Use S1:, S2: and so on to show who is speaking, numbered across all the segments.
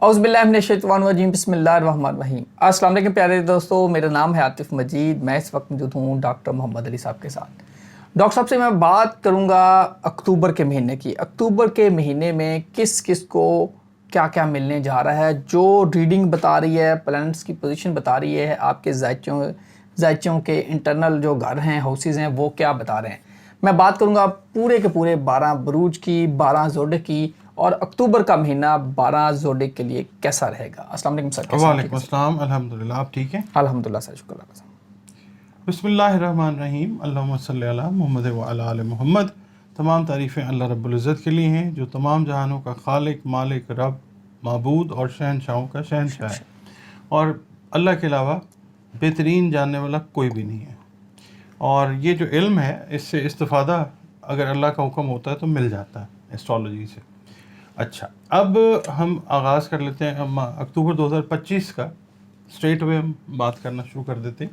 S1: औज़ुबिल्लाहिमिनश्शैतानिर्रजीम बिस्मिल्लाहिर्रहमानिर्रहीम। अस्सलाम वालेकुम प्यारे दोस्तों, मेरा नाम है आतिफ मजीद। मैं इस वक्त मौजूद हूँ डॉक्टर मोहम्मद अली साहब के साथ। डॉक्टर साहब से मैं बात करूँगा अक्टूबर के महीने की। अक्टूबर के महीने में किस किस को क्या क्या मिलने जा रहा है, जो रीडिंग बता रही है, प्लैनेट्स की पोजीशन बता रही है, आपके ज़ायचों के इंटरनल जो घर हैं, हाउसेज़ हैं, वो क्या बता रहे हैं। मैं बात करूँगा पूरे के पूरे 12 बुरूज की, 12 ज़ोडिक की, और अक्टूबर का महीना 12 ज़ोडिक के लिए कैसा रहेगा। अस्सलाम वालेकुम सर।
S2: वालेकुम अस्सलाम, अल्हम्दुलिल्लाह, आप ठीक हैं?
S1: अल्हम्दुलिल्लाह सर, शुक्र अल्लाह का।
S2: बिस्मिल्लाहिर्रहमानिर्रहीम, अल्लाहुम्मा सल्ली अला मुहम्मद व अला आले मुहम्मद। तमाम तारीफ़ें अल्लाह रब्बुल इज़्ज़त के लिए हैं, जो तमाम जहानों का खालिक, मालिक, रब, माबूद और शहंशाहों का शहंशाह है, और अल्लाह के अलावा बेहतरीन जानने वाला कोई भी नहीं है। और ये जो इल्म है, इससे इस्तिफ़ादा अगर अल्लाह का हुक्म होता है तो मिल जाता है एस्ट्रोलॉजी से। अच्छा, अब हम आगाज़ कर लेते हैं। हम अक्टूबर 2025 का स्ट्रेट अवे हम बात करना शुरू कर देते हैं।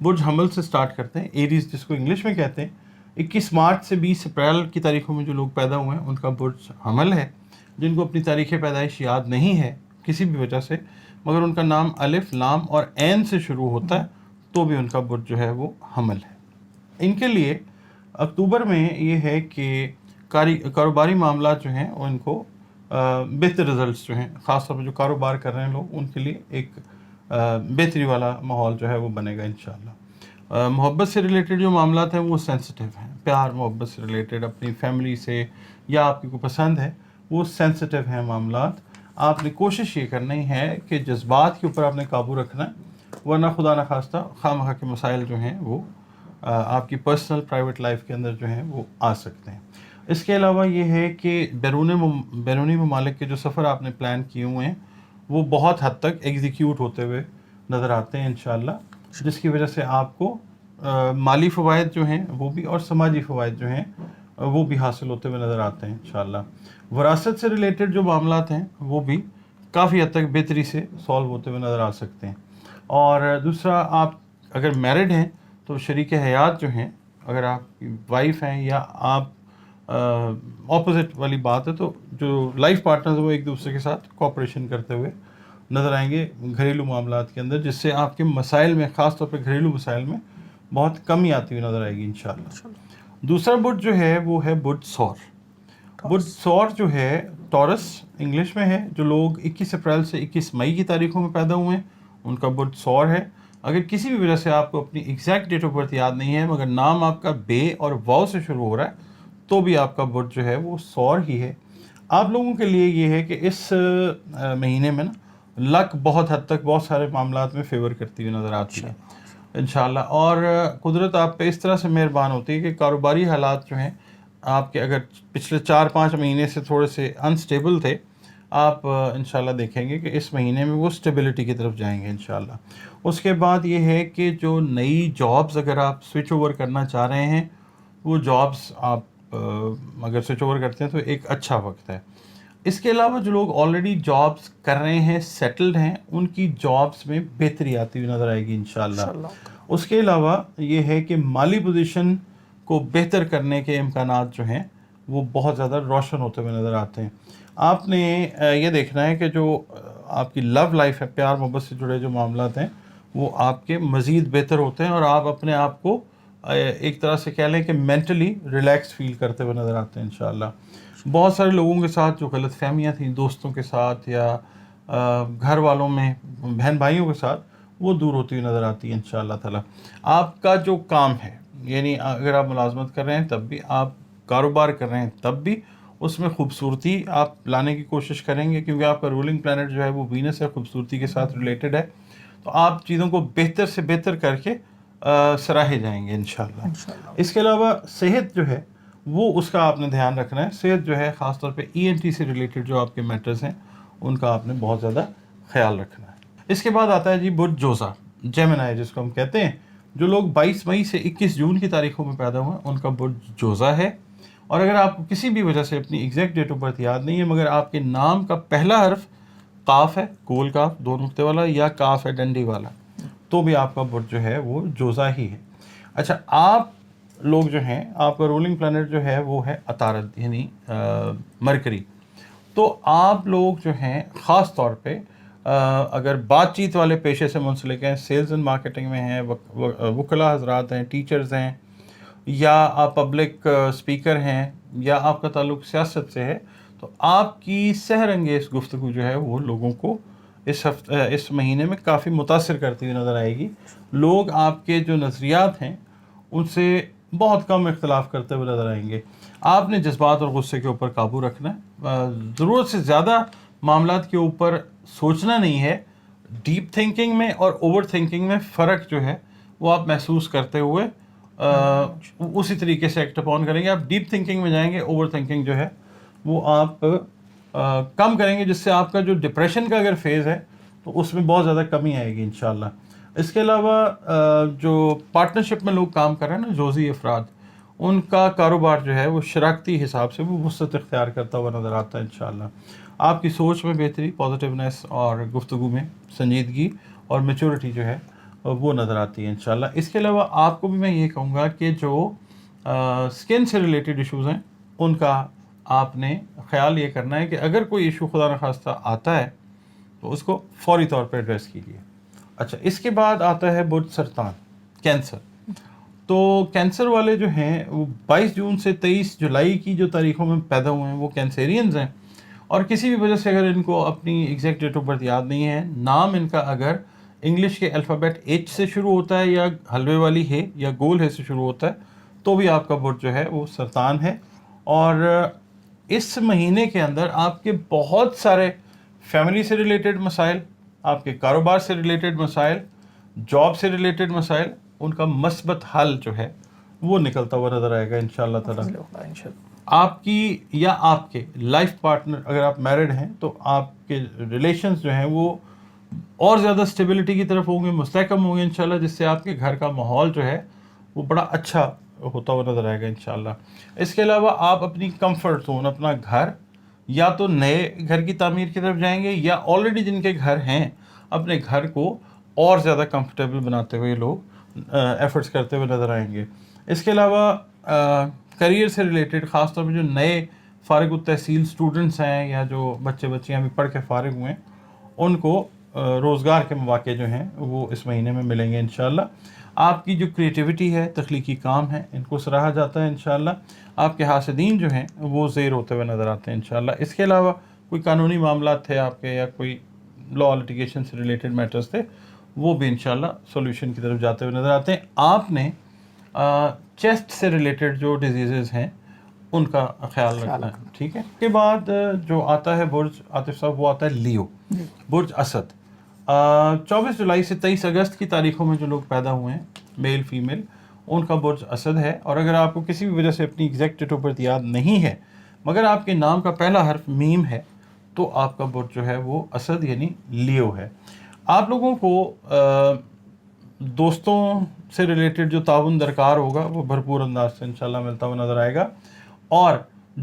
S2: बुर्ज हमल से स्टार्ट करते हैं, एरीज़ जिसको इंग्लिश में कहते हैं। 21 मार्च से 20 अप्रैल की तारीखों में जो लोग पैदा हुए हैं उनका बुर्ज हमल है। जिनको अपनी तारीख़ पैदाइश याद नहीं है किसी भी वजह से, मगर उनका नाम अलिफ, लाम और ऐन से शुरू होता है, तो भी उनका बुर्ज जो है वो हमल है। इनके लिए अक्टूबर में ये है कि कारोबारी मामला जो हैं उनको बेहतर रिजल्ट्स जो हैं, ख़ासतौर पर जो कारोबार कर रहे हैं लोग, उनके लिए एक बेहतरी वाला माहौल जो है वो बनेगा इंशाअल्लाह। मोहब्बत से रिलेटेड जो मामला हैं वो सेंसिटिव हैं। प्यार मोहब्बत से रिलेटेड, अपनी फैमिली से या आपकी को पसंद है, वो सेंसिटिव हैं मामलात। आपने कोशिश ये करनी है कि जज्बात के ऊपर आपने काबू रखना है, वरना खुदा न खास्ता खामखा के मसाइल जो हैं वो आपकी पर्सनल प्राइवेट लाइफ के अंदर जो हैं वो आ सकते हैं। इसके अलावा ये है कि बैरूनी ममालिक के जो सफ़र आपने प्लान किए हुए हैं वो बहुत हद तक एग्जीक्यूट होते हुए नज़र आते हैं इंशाअल्लाह, जिसकी वजह से आपको माली फ़वाइद जो हैं वो भी और समाजी फ़वाइद जो हैं वो भी हासिल होते हुए नज़र आते हैं इंशाअल्लाह। विरासत से रिलेटेड जो मामलात हैं वो भी काफ़ी हद तक बेहतरी से सॉल्व होते हुए नज़र आ सकते हैं। और दूसरा, आप अगर मैरिड हैं तो शरीक हयात जो हैं, अगर आपकी वाइफ हैं या आप ऑपोजिट वाली बात है, तो जो लाइफ पार्टनर्स वो एक दूसरे के साथ कोऑपरेशन करते हुए नज़र आएंगे घरेलू मामलात के अंदर, जिससे आपके मसाइल में, ख़ास तौर पे घरेलू मसाइल में बहुत कमी आती हुई नज़र आएगी इंशाअल्लाह। दूसरा बुर्ज जो है वो है बुर्ज सौर। बुर्ज सौर जो है टॉरस इंग्लिश में है। जो लोग 21 अप्रैल से 21 मई की तारीखों में पैदा हुए हैं उनका बुर्ज सौर है। अगर किसी भी वजह से आपको अपनी एग्जैक्ट डेट ऑफ बर्थ याद नहीं है, मगर नाम आपका बे और वाव से शुरू हो रहा है, तो भी आपका बुर्ज जो है वो सौर ही है। आप लोगों के लिए ये है कि इस महीने में ना लक बहुत हद तक बहुत सारे मामलात में फेवर करती हुई नज़र आती है इंशाअल्लाह। और कुदरत आप पे इस तरह से मेहरबान होती है कि कारोबारी हालात जो हैं आपके, अगर पिछले 4-5 महीने से थोड़े से अनस्टेबल थे, आप इंशाल्लाह देखेंगे कि इस महीने में वो स्टेबिलिटी की तरफ जाएंगे इंशाल्लाह। उसके बाद ये है कि जो नई जॉब्स अगर आप स्विच ओवर करना चाह रहे हैं, वो जॉब्स आप अगर स्विच ओवर करते हैं तो एक अच्छा वक्त है। इसके अलावा जो लोग ऑलरेडी जॉब्स कर रहे हैं, सेटल्ड हैं, उनकी जॉब्स में बेहतरी आती हुई नज़र आएगी इंशाल्लाह। उसके अलावा ये है कि माली पोजीशन को बेहतर करने के इम्कानात जो हैं वो बहुत ज़्यादा रोशन होते हुए नज़र आते हैं। आपने ये देखना है कि जो आपकी लव लाइफ है, प्यार मोहब्बत से जुड़े जो मामलात हैं, वो आपके मज़ीद बेहतर होते हैं, और आप अपने आप को एक तरह से कह लें कि मेंटली रिलैक्स फील करते हुए नज़र आते हैं इंशाअल्लाह। बहुत सारे लोगों के साथ जो गलत फहमियाँ थी, दोस्तों के साथ या घर वालों में, बहन भाइयों के साथ, वो दूर होती हुई नज़र आती है इंशाअल्लाह ताला। आपका जो काम है, यानी अगर आप मुलाजमत कर रहे हैं तब भी, आप कारोबार कर रहे हैं तब भी, उसमें खूबसूरती आप लाने की कोशिश करेंगे, क्योंकि आपका रूलिंग प्लैनेट जो है वो वीनस है, खूबसूरती के साथ रिलेटेड है। तो आप चीज़ों को बेहतर से बेहतर करके सराहे जाएंगे इंशाअल्लाह। इसके अलावा सेहत जो है वो, उसका आपने ध्यान रखना है। सेहत जो है ख़ास तौर पे ENT से रिलेटेड जो आपके मैटर्स हैं उनका आपने बहुत ज़्यादा ख्याल रखना है। इसके बाद आता है जी बुर्ज जोज़ा, जेमिनी जिसको हम कहते हैं। जो लोग 22 मई से 21 जून की तारीखों में पैदा हुए उनका बुर्ज जोज़ा है। और अगर आपको किसी भी वजह से अपनी एग्जैक्ट डेट ऑफ बर्थ याद नहीं है, मगर आपके नाम का पहला हर्फ काफ है, गोल काफ 2 नुक्ते वाला, या काफ है डंडी वाला, तो भी आपका बुर्ज जो है वो जोज़ा ही है। अच्छा, आप लोग जो हैं, आपका रूलिंग प्लैनेट जो है वो है अतारद, यानी मरकरी। تو آپ لوگ جو ہیں خاص طور پہ اگر بات چیت والے پیشے سے منسلک ہیں، سیلز اینڈ مارکیٹنگ میں ہیں، وکلاء حضرات ہیں، ٹیچرز ہیں، یا آپ پبلک اسپیکر ہیں، یا آپ کا تعلق سیاست سے ہے، تو آپ کی سحر انگیز گفتگو جو ہے وہ لوگوں کو اس مہینے میں کافی متاثر کرتی ہوئی نظر آئے گی. لوگ آپ کے جو نظریات ہیں ان سے بہت کم اختلاف کرتے ہوئے نظر آئیں گے. آپ نے جذبات اور غصے کے اوپر قابو رکھنا ہے، ضرورت سے زیادہ معاملات کے اوپر سوچنا نہیں ہے. ڈیپ تھنکنگ میں اور اوور تھنکنگ میں فرق جو ہے وہ آپ محسوس کرتے ہوئے اسی طریقے سے ایکٹ اپون کریں گے. آپ ڈیپ تھنکنگ میں جائیں گے، اوور تھنکنگ جو ہے وہ آپ کم کریں گے، جس سے آپ کا جو ڈپریشن کا اگر فیز ہے تو اس میں بہت زیادہ کمی آئے گی انشاءاللہ. اس کے علاوہ جو پارٹنرشپ میں لوگ کام کر رہے ہیں نا، جزوی افراد، ان کا کاروبار جو ہے وہ شراکتی حساب سے وہ وسعت اختیار کرتا ہوا نظر آتا ہے انشاءاللہ. آپ کی سوچ میں بہتری، پازیٹیونیس اور گفتگو میں سنجیدگی اور میچورٹی جو ہے وہ نظر آتی ہے انشاءاللہ. اس کے علاوہ آپ کو بھی میں یہ کہوں گا کہ جو اسکن سے ریلیٹڈ ایشوز ہیں ان کا آپ نے خیال یہ کرنا ہے کہ اگر کوئی ایشو خدا نخواستہ آتا ہے تو اس کو فوری طور پہ ایڈریس کیجیے. اچھا، اس کے بعد آتا ہے برج سرطان، کینسر. تو کینسر والے جو ہیں وہ 22 جون سے 23 جولائی کی جو تاریخوں میں پیدا ہوئے ہیں وہ کینسیرینز ہیں، اور کسی بھی وجہ سے اگر ان کو اپنی ایگزیکٹ ڈیٹ آف برتھ یاد نہیں ہے، نام ان کا اگر انگلش کے الفابیٹ ایچ سے شروع ہوتا ہے یا حلوے والی ہے یا گول ہے سے شروع ہوتا ہے، تو بھی آپ کا برج جو ہے وہ سرطان ہے. اور اس مہینے کے اندر آپ کے بہت سارے فیملی سے ریلیٹڈ مسائل، آپ کے کاروبار سے ریلیٹڈ مسائل، جاب سے ریلیٹڈ مسائل، ان کا مثبت حل جو ہے وہ نکلتا ہوا نظر آئے گا انشاءاللہ تعالیٰ. آپ کی یا آپ کے لائف پارٹنر اگر آپ میرڈ ہیں تو آپ کے ریلیشنز جو ہیں وہ اور زیادہ اسٹیبلٹی کی طرف ہوں گے، مستحکم ہوں گے انشاءاللہ، جس سے آپ کے گھر کا ماحول جو ہے وہ بڑا اچھا ہوتا ہوا نظر آئے گا انشاءاللہ. اس کے علاوہ آپ اپنی کمفرٹ زون، اپنا گھر، یا تو نئے گھر کی تعمیر کی طرف جائیں گے، یا آلریڈی جن کے گھر ہیں اپنے گھر کو اور زیادہ کمفرٹیبل بناتے ہوئے لوگ ایفرٹس کرتے ہوئے نظر آئیں گے. اس کے علاوہ کریئر سے ریلیٹڈ، خاص طور پہ جو نئے فارغ التحصیل اسٹوڈنٹس ہیں یا جو بچے بچیاں بھی پڑھ کے فارغ ہوئے ہیں، ان کو روزگار کے مواقع جو ہیں وہ اس مہینے میں ملیں گے انشاءاللہ. آپ کی جو کریٹیوٹی ہے، تخلیقی کام ہے، ان کو سراہا جاتا ہے انشاءاللہ. آپ کے حاسدین جو ہیں وہ زیر ہوتے ہوئے نظر آتے ہیں انشاءاللہ. اس کے علاوہ کوئی قانونی معاملات تھے آپ کے، یا کوئی لا لٹیگیشن سے ریلیٹڈ میٹرز تھے، وہ بھی انشاءاللہ سولوشن کی طرف جاتے ہوئے نظر آتے ہیں. آپ نے چیسٹ سے ریلیٹڈ جو ڈیزیزز ہیں ان کا خیال رکھنا ہے، ٹھیک ہے. اس کے بعد جو آتا ہے برج عاطف صاحب، وہ آتا ہے لیو، برج اسد. 24 جولائی سے 23 اگست کی تاریخوں میں جو لوگ پیدا ہوئے ہیں، میل فیمیل، ان کا برج اسد ہے. اور اگر آپ کو کسی بھی وجہ سے اپنی ایگزیکٹ ڈیٹ آف برتھ یاد نہیں ہے مگر آپ کے نام کا پہلا حرف میم ہے، تو آپ کا برج جو ہے وہ اسد یعنی لیو ہے. آپ لوگوں کو دوستوں سے ریلیٹڈ جو تعاون درکار ہوگا وہ بھرپور انداز سے انشاءاللہ ملتا ہوا نظر آئے گا. اور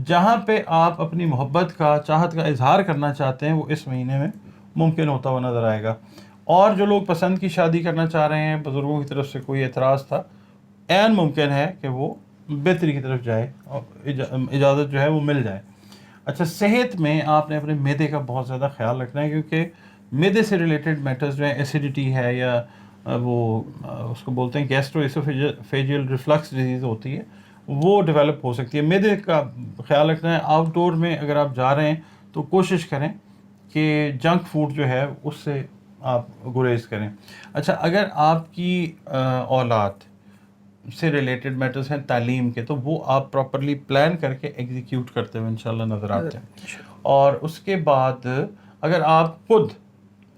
S2: جہاں پہ آپ اپنی محبت کا، چاہت کا اظہار کرنا چاہتے ہیں وہ اس مہینے میں ممکن ہوتا ہوا نظر آئے گا. اور جو لوگ پسند کی شادی کرنا چاہ رہے ہیں، بزرگوں کی طرف سے کوئی اعتراض تھا، عین ممکن ہے کہ وہ بہتری کی طرف جائے اور اجازت جو ہے وہ مل جائے. اچھا، صحت میں آپ نے اپنے معدے کا بہت زیادہ خیال رکھنا ہے، کیونکہ معدے سے ریلیٹڈ میٹرز جو ہیں، ایسیڈیٹی ہے یا وہ اس کو بولتے ہیں گیسٹرو ایسوفیجیل ریفلکس ڈیزیز ہوتی ہے، وہ ڈیولپ ہو سکتی ہے. معدے کا خیال رکھنا ہے. آؤٹ ڈور میں اگر آپ جا رہے ہیں تو کوشش کریں کہ جنک فوڈ جو ہے اس سے آپ گریز کریں. اچھا، اگر آپ کی اولاد سے ریلیٹڈ میٹرز ہیں تعلیم کے، تو وہ آپ پراپرلی پلان کر کے ایگزیکیوٹ کرتے ہوئے انشاءاللہ نظر آتے ہیں. اور اس کے بعد اگر آپ خود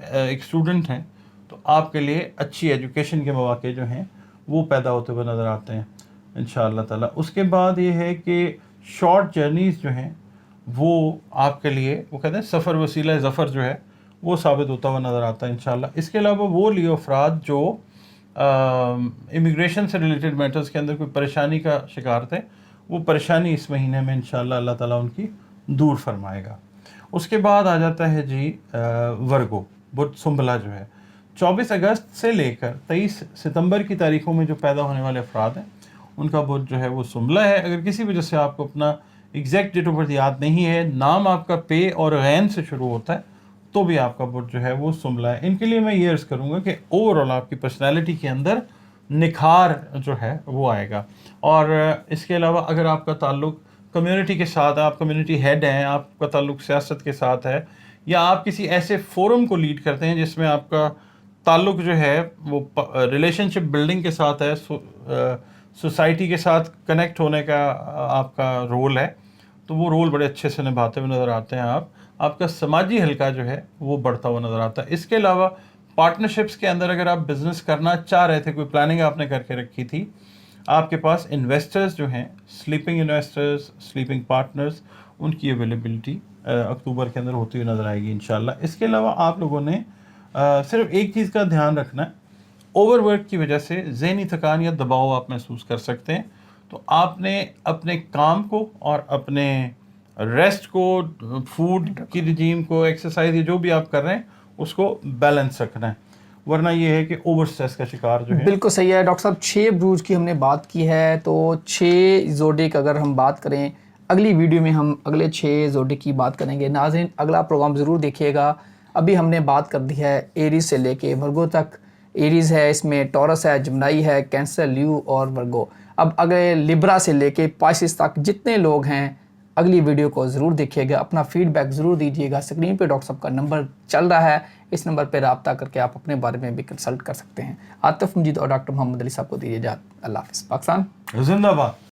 S2: ایک اسٹوڈنٹ ہیں تو آپ کے لیے اچھی ایجوکیشن کے مواقع جو ہیں وہ پیدا ہوتے ہوئے نظر آتے ہیں انشاءاللہ تعالیٰ. اس کے بعد یہ ہے کہ شارٹ جرنیز جو ہیں وہ آپ کے لیے، وہ کہتے ہیں سفر وسیلہ ظفر جو ہے وہ ثابت ہوتا ہوا نظر آتا ہے انشاءاللہ. اس کے علاوہ وہ لیو افراد جو امیگریشن سے ریلیٹڈ میٹرز کے اندر کوئی پریشانی کا شکار تھے، وہ پریشانی اس مہینے میں انشاءاللہ اللہ تعالیٰ ان کی دور فرمائے گا. اس کے بعد آ جاتا ہے جی ورگو، برج سنبلا جو ہے. 24 اگست سے لے کر 23 ستمبر کی تاریخوں میں جو پیدا ہونے والے افراد ہیں ان کا برج جو ہے وہ سنبلا ہے. اگر کسی وجہ سے آپ کو اپنا एग्जैक्ट डेट ऑफ बर्थ याद नहीं है, नाम आपका पे और गैन से शुरू होता है, तो भी आपका बुर्ज जो है वो सुमला है। इनके लिए मैं ये अर्ज़ करूँगा कि ओवरऑल आपकी पर्सनैलिटी के अंदर निखार जो है वो आएगा। और इसके अलावा अगर आपका ताल्लुक़ कम्युनिटी के साथ, आप कम्युनिटी हेड हैं, आपका ताल्लुक़ सियासत के साथ है, या आप किसी ऐसे फोरम को लीड करते हैं जिसमें आपका ताल्लुक़ जो है वो रिलेशनशिप बिल्डिंग के साथ है, सोसाइटी के साथ कनेक्ट होने का आपका रोल है, तो वो रोल बड़े अच्छे से निभाते हुए नज़र आते हैं आप। आपका समाजी हल्का जो है वो बढ़ता हुआ नज़र आता है। इसके अलावा पार्टनरशिप्स के अंदर अगर आप बिज़नेस करना चाह रहे थे, कोई प्लानिंग आपने करके रखी थी, आपके पास इन्वेस्टर्स जो हैं, स्लीपिंग इन्वेस्टर्स, स्लीपिंग पार्टनर्स, उनकी अवेलेबिलिटी अक्टूबर के अंदर होती हुई नज़र आएगी इंशाल्लाह। इसके अलावा आप लोगों ने सिर्फ एक चीज़ का ध्यान रखना है, ओवरवर्क की वजह से ज़हनी थकान या दबाव आप महसूस कर सकते हैं, तो आपने अपने काम को और अपने रेस्ट को, फूड की रिजीम को, एक्सरसाइज या जो भी आप कर रहे हैं उसको बैलेंस रखना है, वरना ये है कि ओवर स्ट्रेस का शिकार जो है।
S1: बिल्कुल सही है डॉक्टर साहब। 6 ब्रूज की हमने बात की है, तो 6 जोडिक अगर हम बात करें, अगली वीडियो में हम अगले 6 जोडिक की बात करेंगे। नाज़रीन अगला प्रोग्राम ज़रूर देखिएगा। अभी हमने बात कर दी है एरीज से लेके वर्गो तक। एरीज है, इसमें टॉरस है, जमनाई है, कैंसर, ल्यू और वर्गो। अब अगले लिब्रा से लेके पाइसिस तक जितने लोग हैं, अगली वीडियो को ज़रूर देखिएगा, अपना फीडबैक ज़रूर दीजिएगा। स्क्रीन पे डॉक्टर साहब का नंबर चल रहा है, इस नंबर पे रब्ता करके आप अपने बारे में भी कंसल्ट कर सकते हैं। आतिफ मजीद और डॉक्टर मोहम्मद अली साहब को दीजिए इजाज़त। अल्लाह हाफ़िज़। पाकिस्तान
S2: जिंदाबाद।